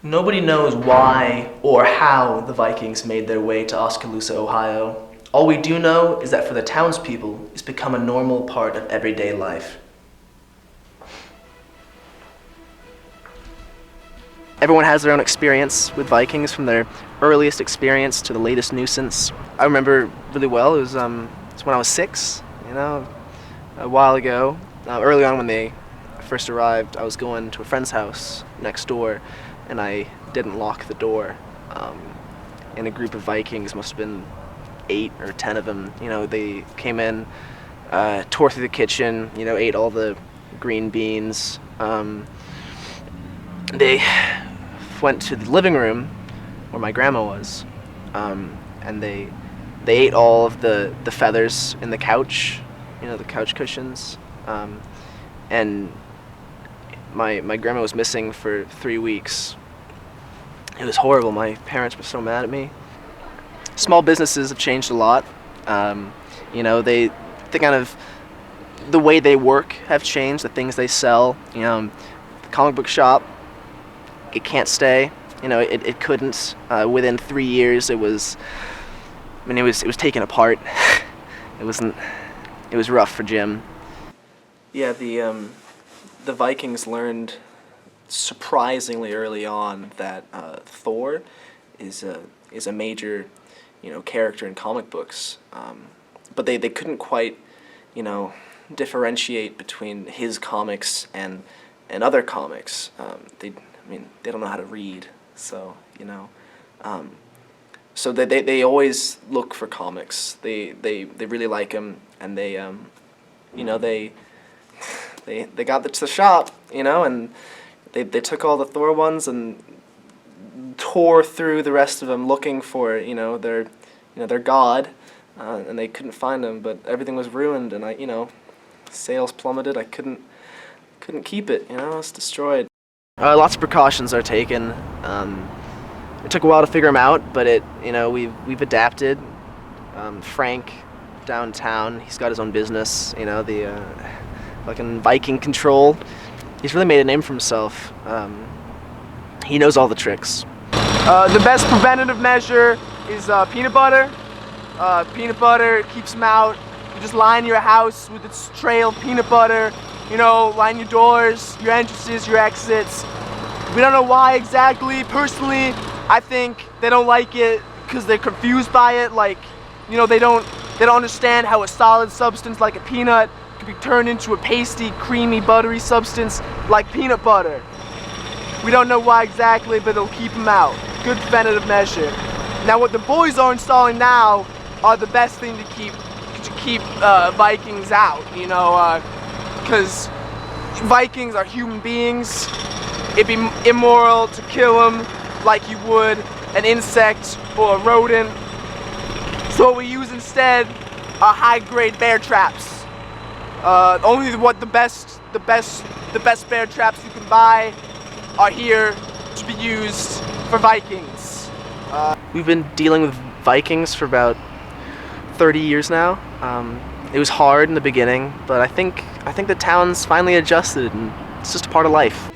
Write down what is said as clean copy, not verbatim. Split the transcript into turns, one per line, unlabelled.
Nobody knows why or how the Vikings made their way to Oskaloosa, Ohio. All we do know is that for the townspeople, it's become a normal part of everyday life. Everyone has their own experience with Vikings, from their earliest experience to the latest nuisance. I remember really well, it was when I was 6, a while ago. Early on when they first arrived, I was going to a friend's house next door, and I didn't lock the door. And a group of Vikings, must have been 8 or 10 of them, they came in, tore through the kitchen, ate all the green beans. They went to the living room where my grandma was, and they ate all of the feathers in the couch, the couch cushions, and my grandma was missing for 3 weeks. It was horrible. My parents were so mad at me. Small businesses have changed a lot. They kind of, the way they work have changed, the things they sell. The comic book shop, it can't stay. It couldn't. Within 3 years, it was taken apart. It was rough for Jim. Yeah, the Vikings learned surprisingly early on that Thor is a major, character in comic books. But they couldn't quite, differentiate between his comics and other comics. They don't know how to read, so so they always look for comics. They really like them, and they got to the shop, and they took all the Thor ones and tore through the rest of them looking for their god, and they couldn't find him. But everything was ruined, and sales plummeted. I couldn't keep it. It's destroyed. Lots of precautions are taken. It took a while to figure them out, but we've adapted. Frank downtown, he's got his own business. The fucking Viking Control. He's really made a name for himself. He knows all the tricks. The best preventative measure is peanut butter. Peanut butter keeps them out. You just line your house with its trail of peanut butter. Line your doors, your entrances, your exits. We don't know why exactly. Personally, I think they don't like it because they're confused by it. They don't understand how a solid substance like a peanut could be turned into a pasty, creamy, buttery substance like peanut butter. We don't know why exactly, but it'll keep them out. Good preventative measure. Now, what the boys are installing now are the best thing to keep Vikings out. Because Vikings are human beings. It'd be immoral to kill them like you would an insect or a rodent. So what we use instead are high-grade bear traps. Only the best bear traps you can buy are here to be used for Vikings. We've been dealing with Vikings for about 30 years now. It was hard in the beginning, but I think the town's finally adjusted, and it's just a part of life.